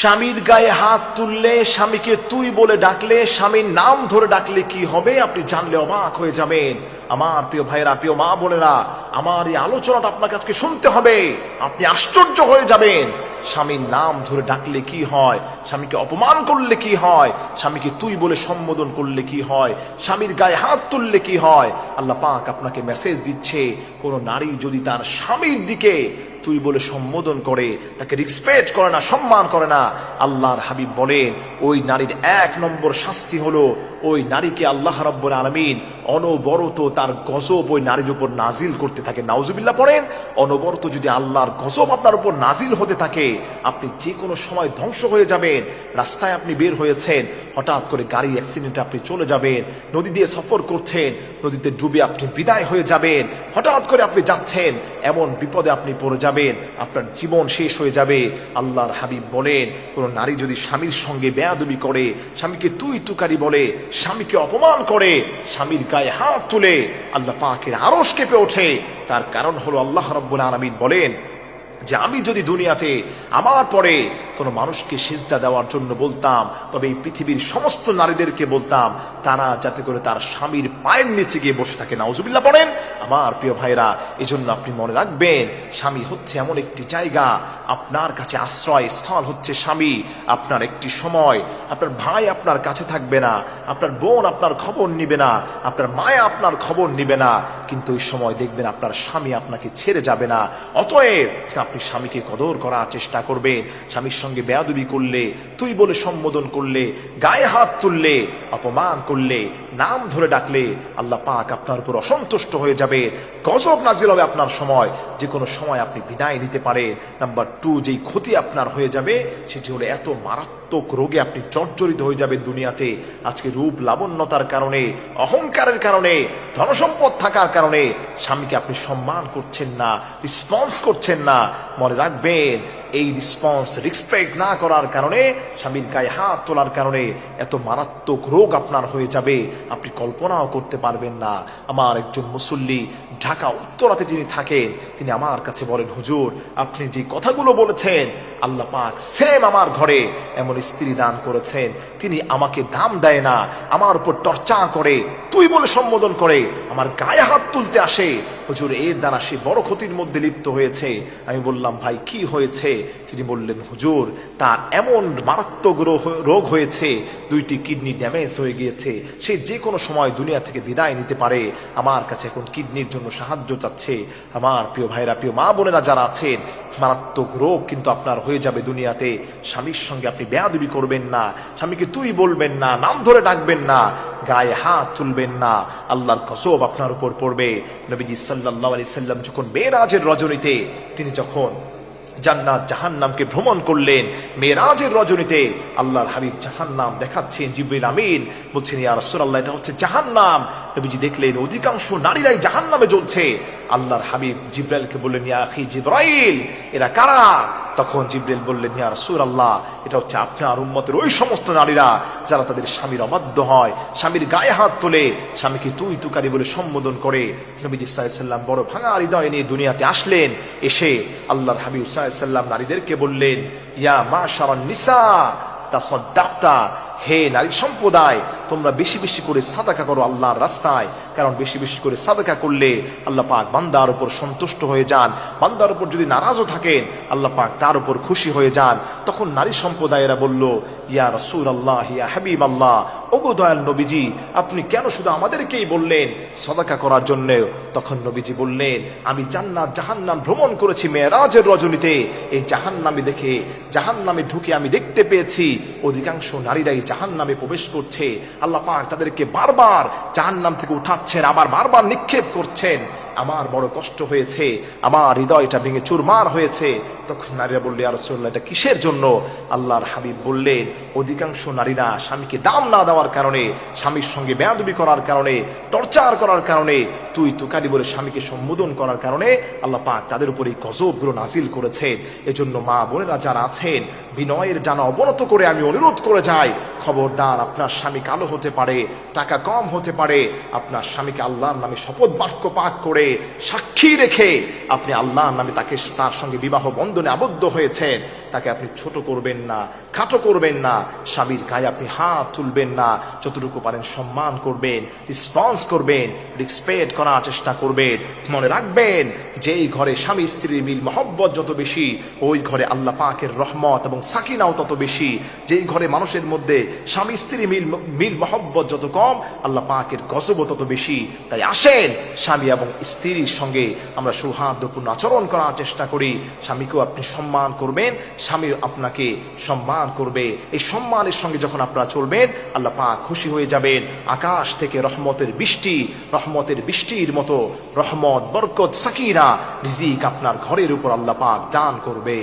স্বামীর গায়ে হাত তুললে, স্বামীকে তুই বলে ডাকলে, স্বামীর নাম ধরে ডাকলে কি হবে আপনি জানলে অবাক হয়ে যাবেন। আমার প্রিয় ভাইরা, প্রিয় মা বোনেরা, আমার এই আলোচনাটা আপনাকে আজকে শুনতে হবে, আপনি আশ্চর্য হয়ে যাবেন। স্বামীর নাম ধরে ডাকলে কি হয়, স্বামীকে অপমান করলে কি হয়, স্বামীকে তুই বলে সম্বোধন করলে কি হয়, স্বামীর গায়ে হাত তুললে কি হয়। আল্লাহ পাক আপনাকে মেসেজ দিচ্ছে, কোন নারী যদি তার স্বামীর দিকে তুই বলে সম্বোধন করে, তাকে রেসপেক্ট করে না, সম্মান করে না, আল্লাহর হাবিব বলেন ওই নারীর 1 নম্বর শাস্তি হলো ওই নারীকে আল্লাহ রাব্বুল আলামিন অনবরত তার গজব ওই নারীর উপর নাজিল করতে থাকে। নাউজুবিল্লাহ পড়েন। অনবরত যদি আল্লাহর গজব আপনার উপর নাজিল হতে থাকে, আপনি যে কোনো সময় ধ্বংস হয়ে যাবেন। রাস্তায় আপনি বের হয়েছেন, হঠাৎ করে গাড়ি অ্যাক্সিডেন্টে আপনি চলে যাবেন, নদী দিয়ে সফর করছেন, নদীতে ডুবে আপনি বিদায় হয়ে যাবেন, হঠাৎ করে আপনি যাচ্ছেন, এমন বিপদে আপনি পড়ে যাবেন, আপনার জীবন শেষ হয়ে যাবে। আল্লাহর হাবিব বলেন, কোন নারী যদি স্বামীর সঙ্গে বেয়াদবি করে, স্বামীকে তুই তুকারি বলে, স্বামীকে অপমান করে, স্বামীর গায়ে হাত তুলে, আল্লাহ পাকের আরশ কেঁপে ওঠে। তার কারণ হলো আল্লাহ রাব্বুল আলামিন বলেন যে আমি যদি দুনিয়াতে আমার পরে কোনো মানুষকে সিজদা দেওয়ার জন্য বলতাম, তবে এই পৃথিবীর সমস্ত নারীদেরকে বলতাম তারা যাতে করে তার স্বামীর পায়ের নিচে গিয়ে বসে থাকে। নাউজুবিল্লাহ পড়েন। আমার প্রিয় ভাইরা, এজন্য আপনি মনে রাখবেন, স্বামী হচ্ছে এমন একটি জায়গা, আপনার কাছে আশ্রয় স্থল হচ্ছে স্বামী। আপনার একটি সময় আপনার ভাই আপনার কাছে থাকবে না, আপনার বোন আপনার খবর নিবে না, আপনার মায়া আপনার খবর নিবে না, কিন্তু ওই সময় দেখবেন আপনার স্বামী আপনাকে ছেড়ে যাবে না। অতএব আপনি স্বামীকে কদর করার চেষ্টা করবেন। স্বামীর সঙ্গে বেয়াদবি করলে, তুই বলে সম্বোধন করলে, গায়ে হাত তুললে, অপমান করলে, নাম ধরে ডাকলে, আল্লাহ পাক আপনার উপর অসন্তুষ্ট হয়ে যাবে, গজব নাজিল হবে আপনার সময়, যে কোনো সময় আপনি বিদায় নিতে পারেন। নাম্বার 2, যেই ক্ষতি আপনার হয়ে যাবে সেটি হলো এত মারাত্মক রোগে আপনি জর্জরিত হয়ে যাবেন দুনিয়াতে। আজকে রূপ লাবণ্যতার কারণে, অহংকারের কারণে, ধনসম্পদ থাকার কারণে স্বামীকে আপনি সম্মান করছেন না, রেসপন্স করছেন না। মনে রাখবেন, এই রেসপেক্ট না করার কারণে, স্বামীর গায়ে হাত তোলার কারণে এত মারাত্মক রোগ আপনার হয়ে যাবে, আপনি কল্পনাও করতে পারবেন না। আমার একজন মুসল্লি ঢাকা উত্তরাতে যিনি থাকেন, তিনি আমার কাছে বলেন, হুজুর আপনি যে কথাগুলো বলেছেন, আল্লাহ পাক সেম আমার ঘরে এমন স্ত্রী দান করেছেন, তিনি আমাকে দাম দেয় না, আমার উপর টর্চার করে, তুই বলে সম্বোধন করে, আমার গায়ে হাত তুলতে আসে। হুজুর এর দ্বারা সে বড় ক্ষতির মধ্যে লিপ্ত হয়েছে। আমি বললাম, ভাই কি হয়েছে? তিনি বললেন, হুজুর তার এমন মারাত্মক রোগ হয়েছে, 2টি কিডনি ড্যামেজ হয়ে গিয়েছে, সে যে কোনো সময় দুনিয়া থেকে বিদায় নিতে পারে, আমার কাছে এখন কিডনির জন্য সাহায্য চাচ্ছে। আমার প্রিয় ভাইরা, প্রিয় মা বোনেরা যারা আছেন, মারাত্মক রোগ কিন্তু আপনার হয়ে যাবে দুনিয়াতে। স্বামীর সঙ্গে আপনি বেয়াদবি করবেন না, স্বামীকে তুই বলবেন না, নাম ধরে ডাকবেন না, গায়ে হাত তুলবেন না, আল্লাহর গজব আপনার উপর পড়বে। নবীজি সাল্লাল্লাহু আলাইহি সাল্লাম যখন মেরাজের রজনীতে তিনি যখন জান্নাত জাহান্নামকে ভ্রমণ করলেন, মেরাজের রজনীতে আল্লাহর হাবিব জাহান্নাম দেখাচ্ছেন, জিবরিল আমিন বলছেন, ইয়া রাসূলুল্লাহ এটা হচ্ছে জাহান্নাম। নবীজি দেখলেন অধিকাংশ নারীরাই জাহান্নামে জ্বলছে। আল্লাহর হাবিব জিবরাইলকে বললেন, ইয়া আখি জিবরাইল, এরা কারা? তখন জিবরাইল বললেন, ইয়া রাসূলুল্লাহ এটা হচ্ছে আপনার উম্মতের ওই সমস্ত নারীরা যারা তাদের স্বামীর অবাধ্য হয়, স্বামীর গায়ে হাত তোলে, স্বামীকে তুই তুকারি বলে সম্বোধন করে। নবীজি সাল্লাল্লাহু আলাইহি সাল্লাম বড় ভাঙা হৃদয় নিয়ে দুনিয়াতে আসলেন। এসে আল্লাহর হাবিব সাল্লাল্লাহু আলাইহি সাল্লাম নারীদেরকে বললেন, ইয়া মাশারান নিসা তাসাদ্দাকতা, হে নারী সম্প্রদায়, তোমরা বেশি বেশি করে সাদাকা করো আল্লাহর রাস্তায়, কারণ বেশি বেশি করে সাদাকা করলে আল্লাহ পাক বান্দার উপর সন্তুষ্ট হয়ে যান। বান্দার উপর যদি নারাজও থাকেন, আল্লাহ পাক তার উপর খুশি হয়ে যান। তখন নারী সম্প্রদায়েরা বলল, ইয়া রাসূলুল্লাহ, ইয়া হাবিবাল্লাহ, ওগো দয়াল নবীজি, আপনি কেন শুধু আমাদেরকেই বললেন সাদাকা করার জন্য? তখন নবীজি বললেন, আমি জান্নাত জাহান্নাম ভ্রমণ করেছি মেরাজের রজনীতে, এই জাহান্নামে দেখে, জাহান্নামে ঢুকে আমি দেখতে পেয়েছি অধিকাংশ নারীরাই জাহান্নামে প্রবেশ করছে। আল্লাহ পাক তাদেরকে বারবার জাহান্নাম থেকে উঠাচ্ছেন, আবার বারবার নিক্ষেপ করছেন। আমার বড় কষ্ট হয়েছে, আমার হৃদয়টা ভেঙে চুরমার হয়েছে। তখন নারীরা বলল, ইয়া রাসূলুল্লাহ এটা কিসের জন্য? আল্লাহর হাবিব বললেন, অধিকাংশ নারীরা স্বামীকে দাম না দেওয়ার কারণে, স্বামীর সঙ্গে বেয়াদবি করার কারণে, টর্চার করার কারণে, তুই তুকারি বলে স্বামীকে সম্বোধন করার কারণে আল্লাহ পাক তাদের উপর এই গজবগুলো নাজিল করেছেন। এজন্য মা বোনেরা যারা আছেন, বিনয়ের ডানা অবনত করে আমি অনুরোধ করে যাই, খবরদার, আপনার স্বামী কালো হতে পারে, টাকা কম হতে পারে, আপনার স্বামীকে আল্লাহর নামে শপথ বাক্য পাঠ করে করে সাক্ষী রেখে আপনি আল্লাহর নামে তার সঙ্গে বিবাহ বন্ধনে আবদ্ধ হয়েছেন, তাকে আপনি ছোট করবেন না, খাটো করবেন না, স্বামীর গায়ে আপনি হাত তুলবেন না, যতটুকু পারেন সম্মান করবেন, রেসপন্স করবেন, রেসপেক্ট করার চেষ্টা করবেন। মনে রাখবেন যেই ঘরে স্বামী স্ত্রীর মিল মহব্বত যত বেশি, ওই ঘরে আল্লাহ পাকের রহমত এবং সাকিনাও তত বেশি। যেই ঘরে মানুষের মধ্যে স্বামী স্ত্রী মিল মহব্বত যত কম, আল্লাহ পাকের গজবও তত বেশি। তাই আসেন স্বামী এবং স্ত্রীর সঙ্গে আমরা সৌহার্দ্যপূর্ণ আচরণ করার চেষ্টা করি। স্বামীকেও আপনি সম্মান করবেন, স্বামী আপনাকে সম্মান করবে। এই সম্মানের সঙ্গে যখন আপনারা চলবেন, আল্লাহ পাক খুশি হয়ে যাবেন। আকাশ থেকে রহমতের বৃষ্টির মতো রহমত, বরকত, সাকিনা, রিজিক আপনার ঘরের উপর আল্লাহ পাক দান করবে।